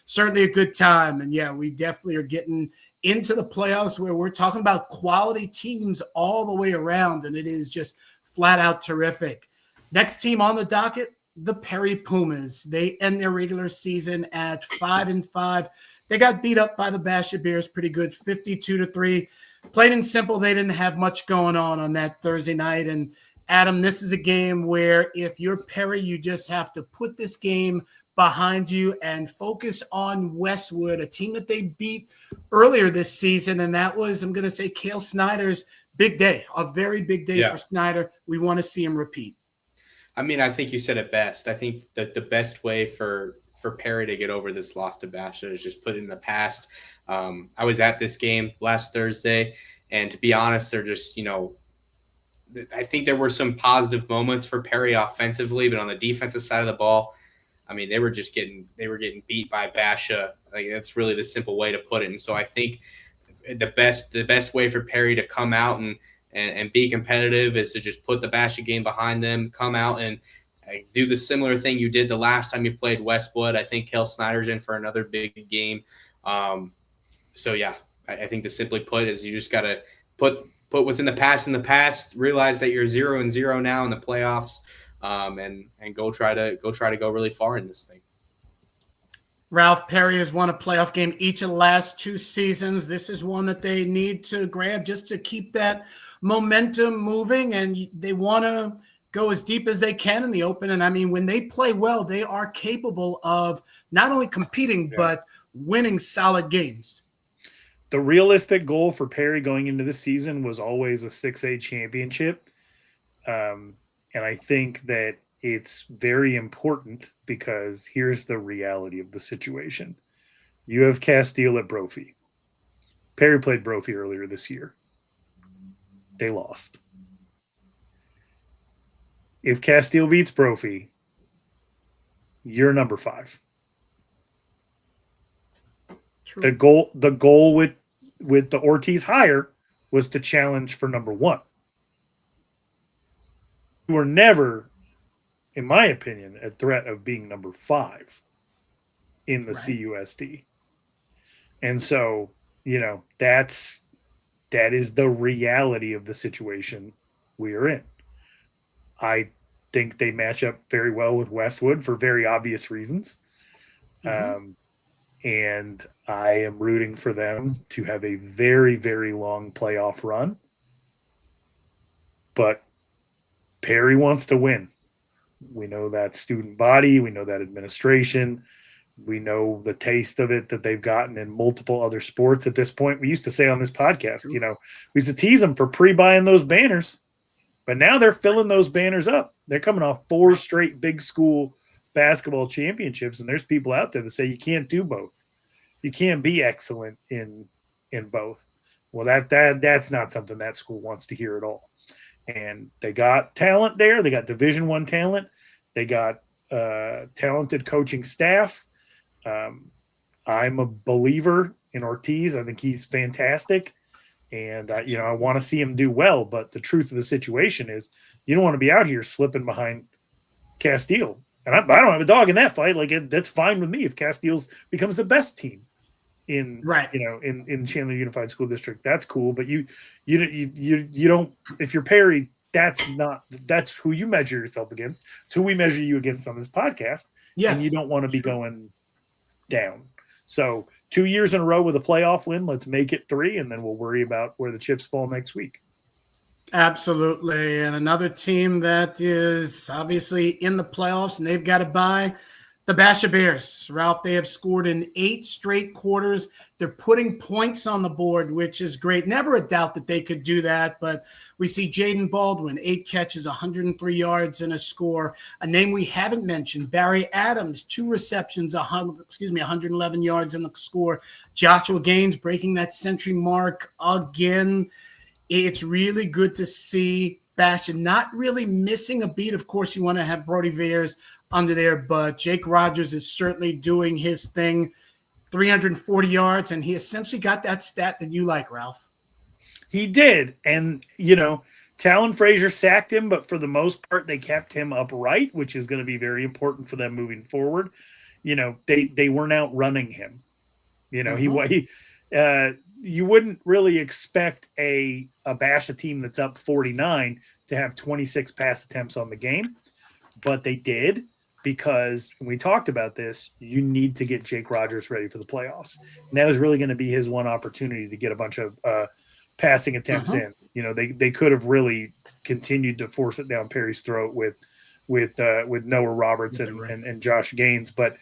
certainly a good time. And yeah, we definitely are getting into the playoffs where we're talking about quality teams all the way around, and it is just flat out terrific. Next team on the docket, the Perry Pumas. They end their regular season at 5-5. They got beat up by the Basha Bears pretty good, 52-3. Plain and simple, they didn't have much going on that Thursday night. And Adam, this is a game where if you're Perry, you just have to put this game behind you and focus on Westwood, a team that they beat earlier this season. And that was, I'm going to say, Cale Snyder's big day, a very big day for Snyder. We want to see him repeat. I mean, I think you said it best. I think that the best way for Perry to get over this loss to Basha is just put it in the past. I was at this game last Thursday, and to be honest, they're just, I think there were some positive moments for Perry offensively, but on the defensive side of the ball, I mean, they were getting beat by Basha. Like, that's really the simple way to put it. And so I think the best way for Perry to come out and be competitive is to just put the Basha game behind them, come out and do the similar thing you did the last time you played Westwood. I think Cale Snyder's in for another big game. So yeah, I think the simply put is you just got to put what's in the past, realize that you're 0-0 now in the playoffs, and go try to go really far in this thing. Ralph, Perry has won a playoff game each of the last 2 seasons. This is one that they need to grab just to keep that momentum moving, and they want to go as deep as they can in the open. And I mean, when they play well, they are capable of not only competing, but winning solid games. The realistic goal for Perry going into the season was always a 6A championship. And I think that it's very important because here's the reality of the situation. You have Casteel at Brophy. Perry played Brophy earlier this year. They lost. If Casteel beats Brophy, you're number 5. True. The goal with the Ortiz hire was to challenge for number 1. You were never, in my opinion, a threat of being number 5 in the CUSD. And so, that is the reality of the situation we are in. I think they match up very well with Westwood for very obvious reasons. Mm-hmm. And I am rooting for them to have a very, very long playoff run. But Perry wants to win. We know that student body. We know that administration. We know the taste of it that they've gotten in multiple other sports at this point. We used to say on this podcast, we used to tease them for pre-buying those banners. But now they're filling those banners up. They're coming off 4 straight big school basketball championships, and there's people out there that say you can't do both. You can't be excellent in both. Well, that's not something that school wants to hear at all. And they got talent there. They got Division I talent. They got talented coaching staff. I'm a believer in Ortiz. I think he's fantastic. And, I want to see him do well. But the truth of the situation is you don't want to be out here slipping behind Casteel. And I don't have a dog in that fight. That's fine with me if Casteel's becomes the best team in Chandler Unified School District. That's cool. But you don't, if you're Perry, that's who you measure yourself against. It's who we measure you against on this podcast. Yes. And you don't want to be going down. So 2 years in a row with a playoff win, let's make it 3, and then we'll worry about where the chips fall next week. Absolutely. And another team that is obviously in the playoffs and they've got to bye, the Basha Bears. Ralph, they have scored in 8 straight quarters. They're putting points on the board, which is great. Never a doubt that they could do that, but we see Jaden Baldwin, 8 catches, 103 yards and a score. A name we haven't mentioned, Barry Adams, 2 receptions, 111 yards and a score. Joshua Gaines breaking that century mark again. It's really good to see Basha not really missing a beat. Of course, you want to have Brody Veers under there, but Jake Rogers is certainly doing his thing. 340 yards, and he essentially got that stat that you like, Ralph. He did, and Talon Frazier sacked him, but for the most part, they kept him upright, which is going to be very important for them moving forward. They weren't outrunning him. You wouldn't really expect a Basha team that's up 49 to have 26 pass attempts on the game, but they did. Because when we talked about this, you need to get Jake Rogers ready for the playoffs. And that was really going to be his one opportunity to get a bunch of passing attempts in. They could have really continued to force it down Perry's throat with Noah Roberts and Josh Gaines. But,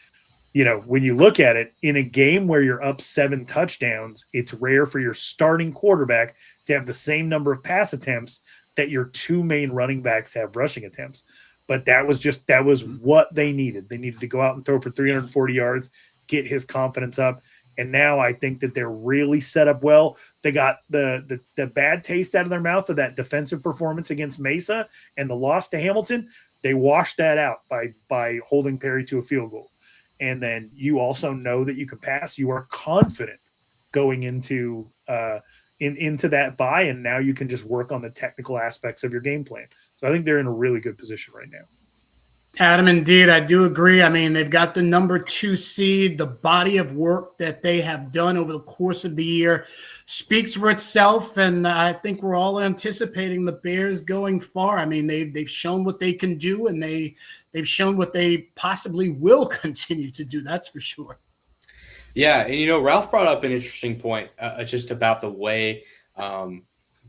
when you look at it, in a game where you're up 7 touchdowns, it's rare for your starting quarterback to have the same number of pass attempts that your 2 main running backs have rushing attempts. But that was what they needed. They needed to go out and throw for 340 yards, get his confidence up. And now I think that they're really set up well. They got the bad taste out of their mouth of that defensive performance against Mesa and the loss to Hamilton. They washed that out by holding Perry to a field goal. And then you also know that you can pass. You are confident going into that bye, and now you can just work on the technical aspects of your game plan. So I think they're in a really good position right now. Adam, indeed, I do agree. I mean, they've got the number 2 seed. The body of work that they have done over the course of the year speaks for itself, and I think we're all anticipating the Bears going far. I mean, they've shown what they can do, and they've shown what they possibly will continue to do. That's for sure. Yeah, and Ralph brought up an interesting point just about the way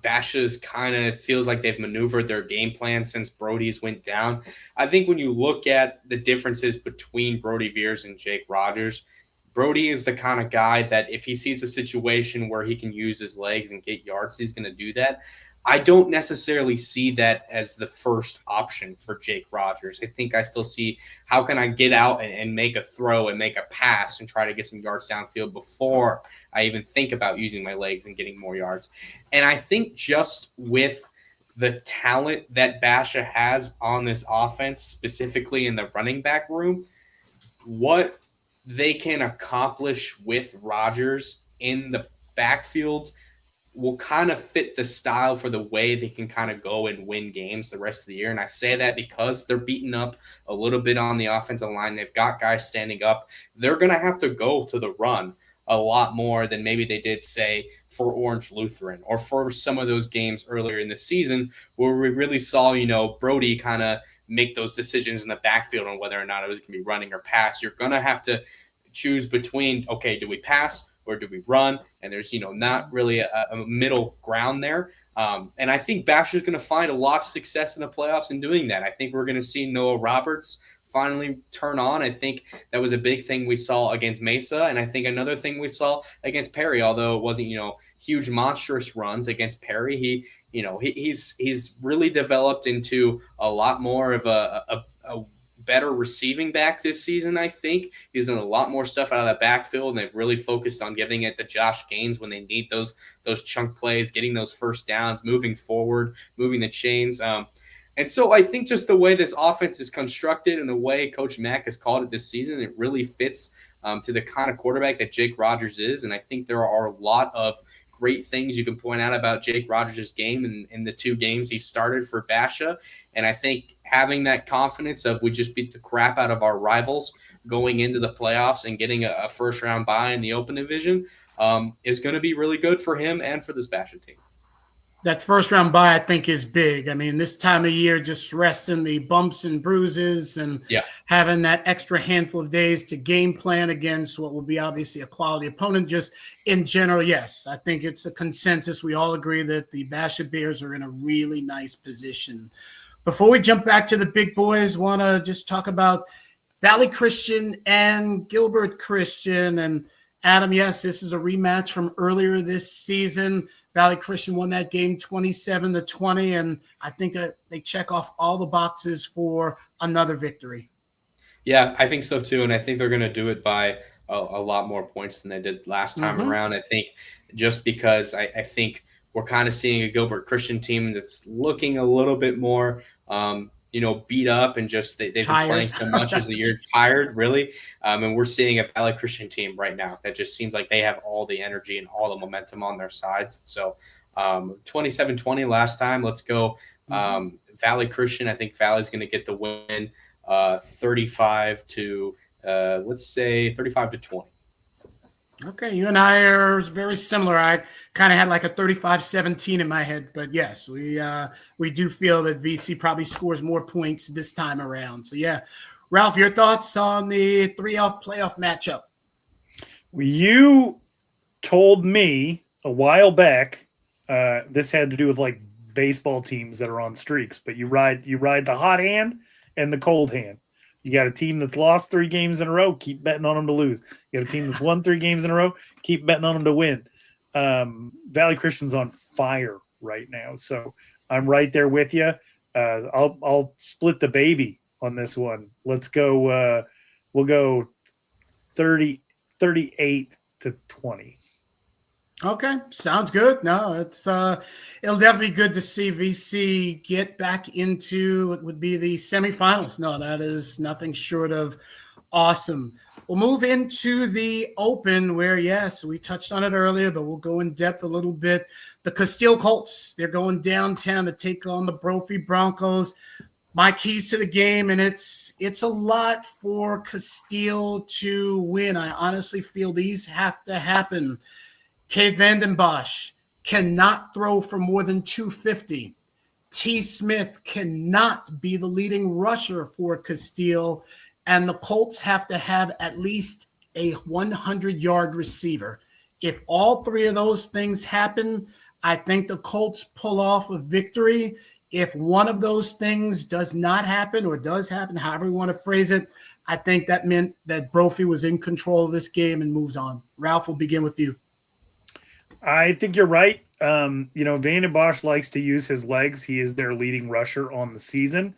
Basha's kind of feels like they've maneuvered their game plan since Brody's went down. I think when you look at the differences between Brody Veers and Jake Rogers, Brody is the kind of guy that if he sees a situation where he can use his legs and get yards, he's going to do that. I don't necessarily see that as the first option for Jake Rogers. I think I still see how can I get out and make a throw and make a pass and try to get some yards downfield before I even think about using my legs and getting more yards. And I think just with the talent that Basha has on this offense, specifically in the running back room, what they can accomplish with Rogers in the backfield will kind of fit the style for the way they can kind of go and win games the rest of the year. And I say that because they're beating up a little bit on the offensive line. They've got guys standing up. They're going to have to go to the run a lot more than maybe they did, say, for Orange Lutheran or for some of those games earlier in the season where we really saw, Brody kind of make those decisions in the backfield on whether or not it was going to be running or pass. You're going to have to choose between, okay, do we pass or do we run? And there's, not really a middle ground there. And I think Basha's going to find a lot of success in the playoffs in doing that. I think we're going to see Noah Roberts finally turn on. I think that was a big thing we saw against Mesa. And I think another thing we saw against Perry, although it wasn't, huge monstrous runs against Perry, he's really developed into a lot more of a better receiving back this season, I think. He's done a lot more stuff out of the backfield, and they've really focused on giving it to Josh Gaines when they need those chunk plays, getting those first downs, moving forward, moving the chains. And so I think just the way this offense is constructed and the way Coach Mack has called it this season, it really fits to the kind of quarterback that Jake Rodgers is. And I think there are a lot of great things you can point out about Jake Rodgers' game in the 2 games he started for Basha. And I think having that confidence of we just beat the crap out of our rivals going into the playoffs and getting a first-round bye in the Open Division is going to be really good for him and for this Basha team. That first round bye, I think, is big. I mean, this time of year, just resting the bumps and bruises and having that extra handful of days to game plan against what will be obviously a quality opponent. Just in general, yes, I think it's a consensus. We all agree that the Basha Bears are in a really nice position. Before we jump back to the big boys, want to just talk about Valley Christian and Gilbert Christian. And Adam, yes, this is a rematch from earlier this season. Valley Christian won that game 27-20, and I think they check off all the boxes for another victory. Yeah, I think so too, and I think they're going to do it by a lot more points than they did last time around. I think just because I think we're kind of seeing a Gilbert Christian team that's looking a little bit more beat up and just they've been playing so much as the year, tired, really. And we're seeing a Valley Christian team right now that just seems like they have all the energy and all the momentum on their sides. So 27-20 last time. Let's go Valley Christian. I think Valley's going to get the win 35-20. Okay, you and I are very similar. I kind of had like a 35-17 in my head, but yes, we do feel that VC probably scores more points this time around. So yeah, Ralph, your thoughts on the 3-off playoff matchup? You told me a while back this had to do with like baseball teams that are on streaks, but you ride the hot hand and the cold hand. You got a team that's lost 3 games in a row, keep betting on them to lose. You got a team that's won 3 games in a row, keep betting on them to win. Valley Christian's on fire right now, so I'm right there with you. I'll split the baby on this one. Let's go. We'll go 38-20. Okay, sounds good. No, it'll definitely be good to see VC get back into what would be the semifinals. No, that is nothing short of awesome. We'll move into the Open where, yes, we touched on it earlier, but we'll go in depth a little bit. The Casteel Colts, they're going downtown to take on the Brophy Broncos. My keys to the game, and it's a lot for Casteel to win. I honestly feel these have to happen. Cade Vanden Bosch cannot throw for more than 250. T. Smith cannot be the leading rusher for Casteel, and the Colts have to have at least a 100-yard receiver. If all 3 of those things happen, I think the Colts pull off a victory. If one of those things does not happen or does happen, however you want to phrase it, I think that meant that Brophy was in control of this game and moves on. Ralph, we'll begin with you. I think you're right. Vanden Bosch likes to use his legs. He is their leading rusher on the season.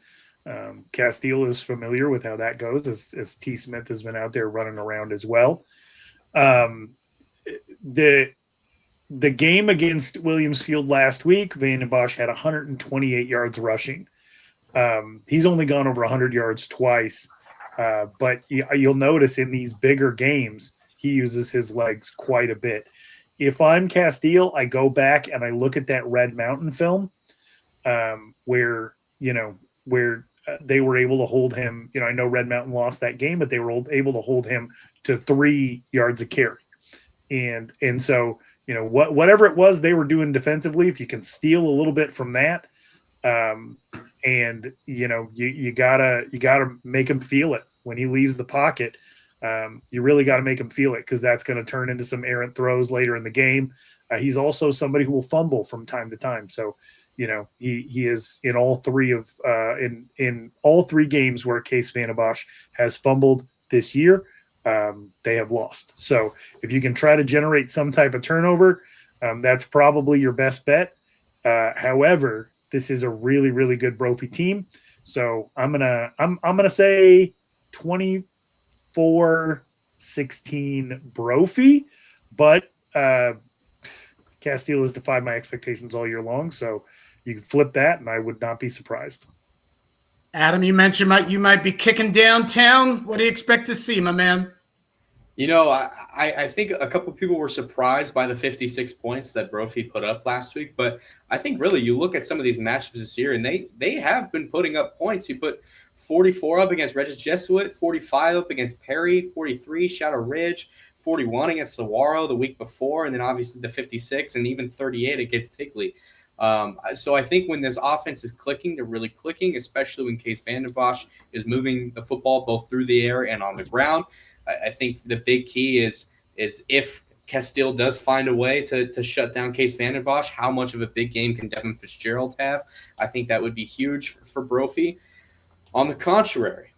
Casteel is familiar with how that goes, as T. Smith has been out there running around as well. The game against Williams Field last week, Vanden Bosch had 128 yards rushing. He's only gone over 100 yards twice, but you'll notice in these bigger games, he uses his legs quite a bit. If I'm Casteel, I go back and I look at that Red Mountain film where they were able to hold him. I know Red Mountain lost that game, but they were able to hold him to 3 yards a carry. And so, whatever it was they were doing defensively, if you can steal a little bit from that, you gotta make him feel it when he leaves the pocket. You really got to make him feel it, because that's going to turn into some errant throws later in the game. He's also somebody who will fumble from time to time. So, he is in all 3 of in all 3 games where Case Vanden Bosch has fumbled this year, they have lost. So if you can try to generate some type of turnover, that's probably your best bet. However, this is a really, really good Brophy team. So I'm gonna say 24-16 Brophy, but Casteel has defied my expectations all year long. So you can flip that, and I would not be surprised. Adam, you mentioned you might be kicking downtown. What do you expect to see, my man? You know, I think a couple of people were surprised by the 56 points that Brophy put up last week, but I think really you look at some of these matchups this year, and they have been putting up points. You put 44 up against Regis Jesuit, 45 up against Perry, 43 Shadow Ridge, 41 against Saguaro the week before, and then obviously the 56 and even 38 against Tigley. So I think when this offense is clicking, they're really clicking, especially when Case Vanden Bosch is moving the football both through the air and on the ground. I think the big key is if Casteel does find a way to shut down Case Vanden Bosch, how much of a big game can Devin Fitzgerald have? I think that would be huge for Brophy. On the contrary,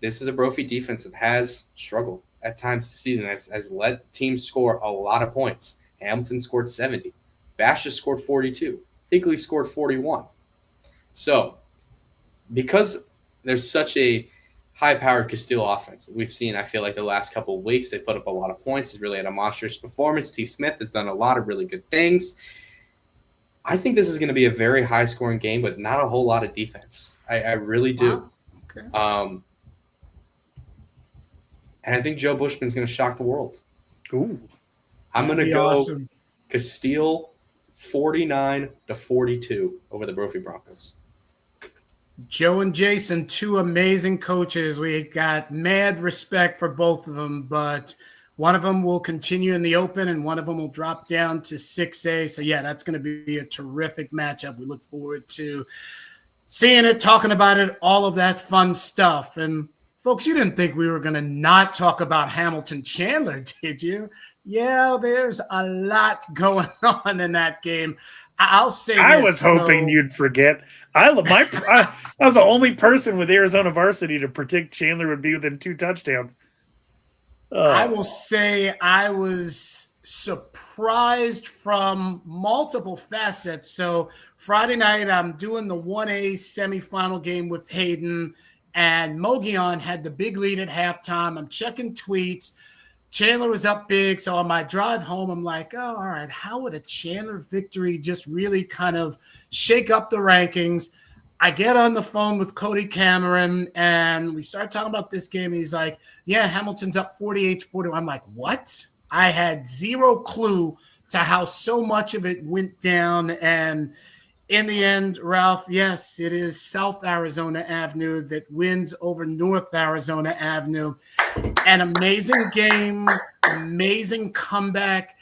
this is a Brophy defense that has struggled at times this season, has let teams score a lot of points. Hamilton scored 70. Basha scored 42. Higley scored 41. So because there's such a high-powered Casteel offense that we've seen, I feel like the last couple of weeks, they put up a lot of points. He's really had a monstrous performance. T. Smith has done a lot of really good things. I think this is going to be a very high-scoring game, but not a whole lot of defense. I really do. Wow. Okay. And I think Joe Bushman's going to shock the world. Ooh. I'm going to go awesome. Casteel 49-42 over the Brophy Broncos. Joe and Jason, two amazing coaches. We got mad respect for both of them, but one of them will continue in the Open and one of them will drop down to 6A. So, yeah, that's going to be a terrific matchup. We look forward to seeing it, talking about it, all of that fun stuff. And, folks, you didn't think we were going to not talk about Hamilton Chandler, did you? Yeah, there's a lot going on in that game. I'll say I was hoping you'd forget. I was the only person with Arizona varsity to predict Chandler would be within 2 touchdowns. I will say I was surprised from multiple facets. So Friday night, I'm doing the 1A semifinal game with Hayden, and Mogion had the big lead at halftime. I'm checking tweets. Chandler was up big. So on my drive home, I'm like, oh, all right, how would a Chandler victory just really kind of shake up the rankings? I get on the phone with Cody Cameron, and we start talking about this game. And he's like, yeah, Hamilton's up 48-41. I'm like, what? I had zero clue to how so much of it went down. And in the end, Ralph, yes, it is South Arizona Avenue that wins over North Arizona Avenue. An amazing game, amazing comeback.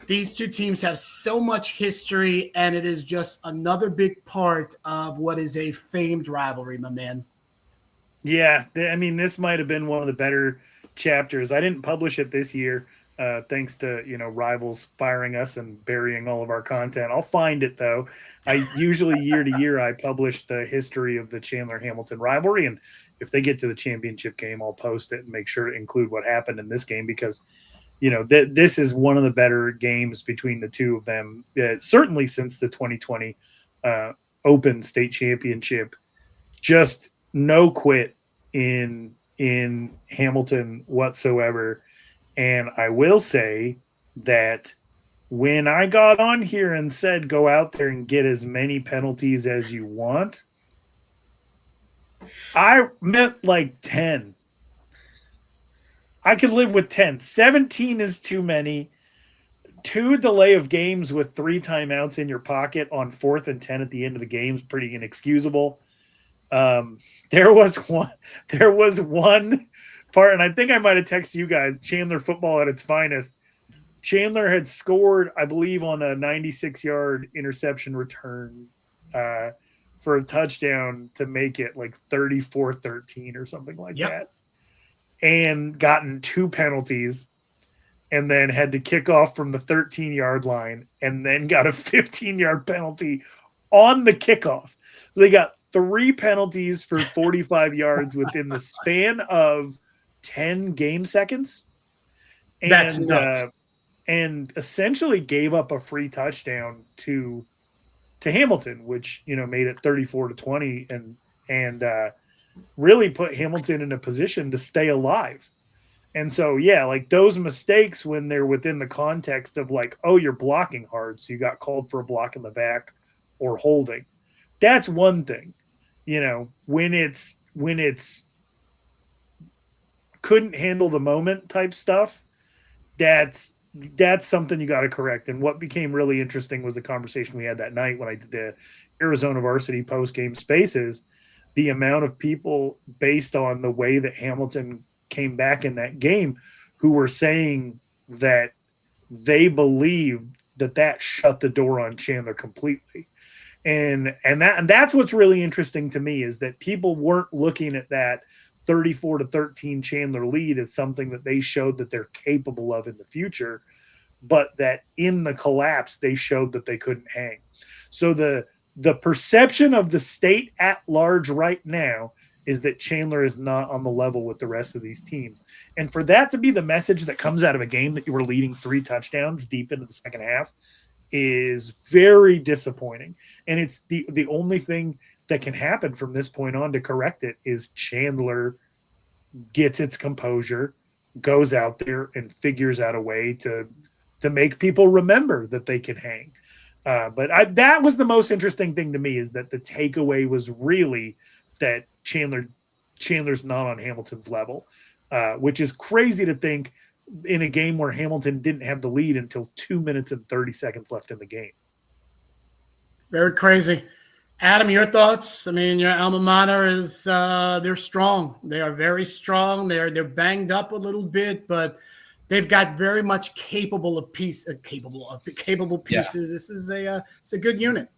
These two teams have so much history, and it is just another big part of what is a famed rivalry, my man. Yeah, I mean, this might have been one of the better chapters. I didn't publish it this year, thanks to rivals firing us and burying all of our content. I'll find it though. I usually year to year I publish the history of the Chandler Hamilton rivalry, and if they get to the championship game, I'll post it and make sure to include what happened in this game because this is one of the better games between the two of them, certainly since the 2020 Open State Championship. Just no quit in Hamilton whatsoever. And I will say that when I got on here and said go out there and get as many penalties as you want, I meant like 10. I could live with 10. 17 is too many. 2 delay of games with 3 timeouts in your pocket on 4th and 10 at the end of the game is pretty inexcusable. There was one part, and I think I might have texted you guys, Chandler football at its finest. Chandler had scored, I believe, on a 96-yard interception return for a touchdown to make it like 34-13 or something like that. And gotten 2 penalties and then had to kick off from the 13-yard line and then got a 15-yard penalty on the kickoff. So they got 3 penalties for 45 yards within the span of 10 game seconds. And, that's nuts. And essentially gave up a free touchdown to to Hamilton, which, made it 34-20 and really put Hamilton in a position to stay alive. And so, yeah, like those mistakes when they're within the context of like, oh, you're blocking hard, so you got called for a block in the back or holding. That's one thing. When it's couldn't handle the moment type stuff, that's something you got to correct. And what became really interesting was the conversation we had that night when I did the Arizona varsity post-game spaces, the amount of people based on the way that Hamilton came back in that game who were saying that they believed that shut the door on Chandler completely. And that's what's really interesting to me, is that people weren't looking at that 34-13 Chandler lead as something that they showed that they're capable of in the future, but that in the collapse they showed that they couldn't hang. So the perception of the state at large right now is that Chandler is not on the level with the rest of these teams. And for that to be the message that comes out of a game that you were leading 3 touchdowns deep into the second half is very disappointing. And it's the only thing that can happen from this point on to correct it is Chandler gets its composure, goes out there and figures out a way to make people remember that they can hang. But that was the most interesting thing to me, is that the takeaway was really that Chandler's not on Hamilton's level, which is crazy to think in a game where Hamilton didn't have the lead until 2 minutes and 30 seconds left in the game. Very crazy. Adam, your thoughts? I mean, your alma mater is they're strong. They are very strong. They're banged up a little bit, but they've got very much capable pieces. Yeah. This is it's a good unit.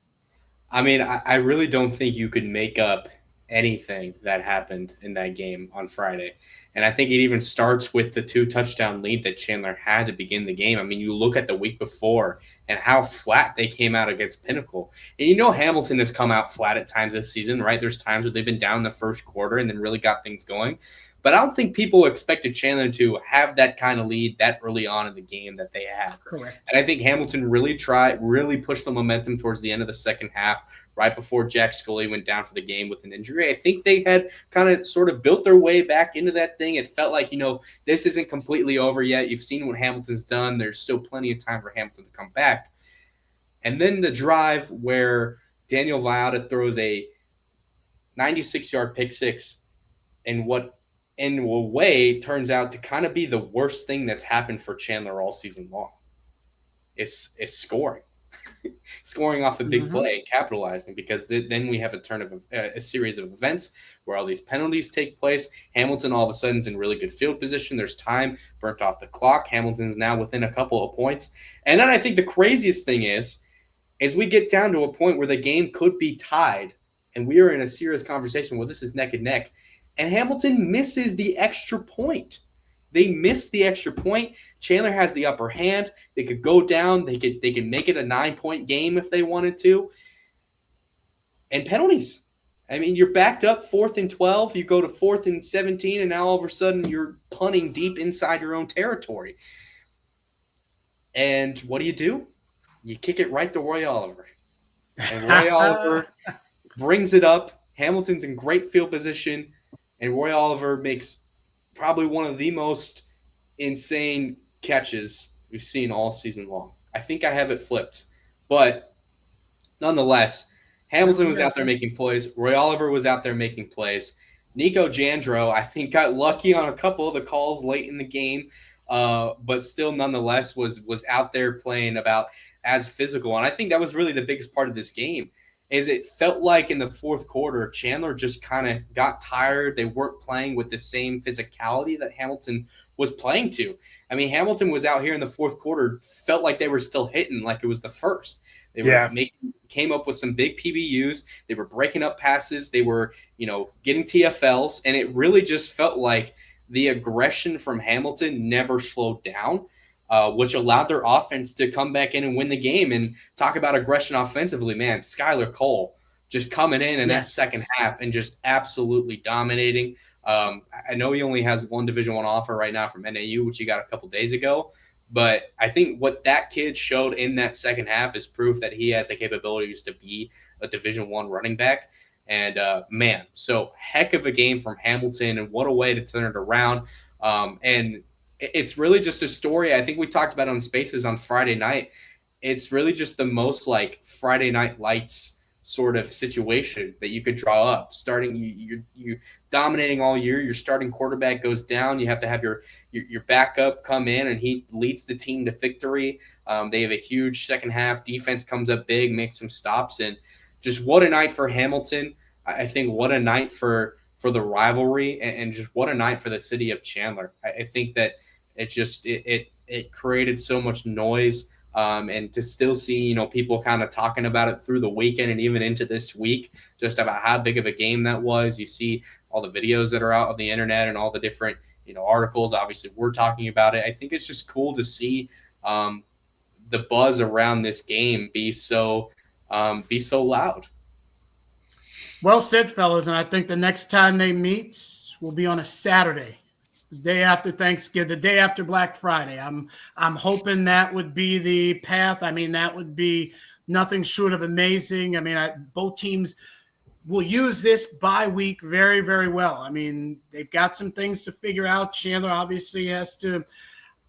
I mean, I really don't think you could make up anything that happened in that game on Friday. And I think it even starts with the 2 touchdown lead that Chandler had to begin the game. I mean, you look at the week before and how flat they came out against Pinnacle. And Hamilton has come out flat at times this season, right? There's times where they've been down in the first quarter and then really got things going. But I don't think people expected Chandler to have that kind of lead that early on in the game that they had. Correct. And I think Hamilton really pushed the momentum towards the end of the second half, right before Jack Scully went down for the game with an injury. I think they had kind of sort of built their way back into that thing. It felt like, this isn't completely over yet. You've seen what Hamilton's done. There's still plenty of time for Hamilton to come back. And then the drive where Daniel Vallada throws a 96-yard pick six in what in a way turns out to kind of be the worst thing that's happened for Chandler all season long. It's scoring. Scoring off a big play, capitalizing, because then we have a series of events where all these penalties take place. Hamilton all of a sudden is in really good field position. There's time burnt off the clock. Hamilton's now within a couple of points. And then I think the craziest thing is we get down to a point where the game could be tied, and we are in a serious conversation where this is neck and neck, and Hamilton misses the extra point. They missed the extra point. Chandler has the upper hand. They could go down. They could make it a 9-point game if they wanted to. And penalties. I mean, you're backed up 4th and 12. You go to 4th and 17, and now all of a sudden you're punting deep inside your own territory. And what do? You kick it right to Roy Oliver. And Roy Oliver brings it up. Hamilton's in great field position, and Roy Oliver makes probably one of the most insane catches we've seen all season long. I think I have it flipped. But nonetheless, Hamilton was out there making plays. Roy Oliver was out there making plays. Nico Jandro, I think, got lucky on a couple of the calls late in the game, but still nonetheless was out there playing about as physical. And I think that was really the biggest part of this game, is it felt like in the fourth quarter, Chandler just kind of got tired. They weren't playing with the same physicality that Hamilton was playing to. I mean, Hamilton was out here in the fourth quarter, felt like they were still hitting like it was the first. They were came up with some big PBUs. They were breaking up passes. They were, getting TFLs. And it really just felt like the aggression from Hamilton never slowed down, which allowed their offense to come back in and win the game. And talk about aggression offensively, man, Skylar Cole just coming in that second half and just absolutely dominating. I know he only has one Division I offer right now from NAU, which he got a couple days ago. But I think what that kid showed in that second half is proof that he has the capabilities to be a Division I running back. And man, so heck of a game from Hamilton, and what a way to turn it around. And it's really just a story. I think we talked about it on Spaces on Friday night. It's really just the most like Friday Night Lights sort of situation that you could draw up. Starting you dominating all year. Your starting quarterback goes down. You have to have your backup come in, and he leads the team to victory. They have a huge second half. Defense comes up big, makes some stops, and just what a night for Hamilton. I think what a night for the rivalry, and just what a night for the city of Chandler. I think that it created so much noise. And to still see, people kind of talking about it through the weekend and even into this week, just about how big of a game that was. You see all the videos that are out on the internet and all the different, articles. Obviously, we're talking about it. I think it's just cool to see the buzz around this game be so loud. Well said, fellas. And I think the next time they meet will be on a Saturday, the day after Thanksgiving, the day after Black Friday. I'm hoping that would be the path. I mean, that would be nothing short of amazing. I mean, both teams will use this bye week very, very well. I mean, they've got some things to figure out. Chandler obviously has to,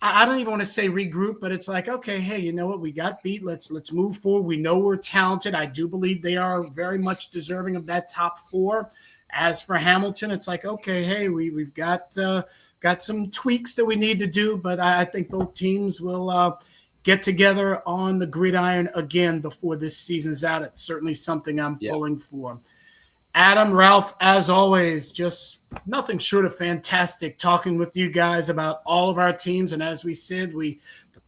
I don't even want to say regroup, but it's like, okay, hey, you know what? We got beat. Let's move forward. We know we're talented. I do believe they are very much deserving of that top four. As for Hamilton, it's like, okay, hey, we've got some tweaks that we need to do, but I think both teams will get together on the gridiron again before this season's out. It's certainly something I'm pulling for. Adam, Ralph, as always, just nothing short of fantastic talking with you guys about all of our teams. And as we said, the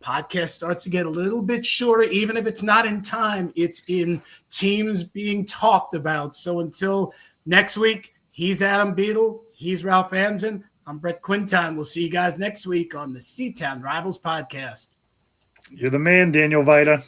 podcast starts to get a little bit shorter, even if it's not in time, it's in teams being talked about. So until next week, he's Adam Beadle, he's Ralph Amsden, I'm Brett Quintyne. We'll see you guys next week on the Seton Rivals podcast. You're the man, Daniel Vita.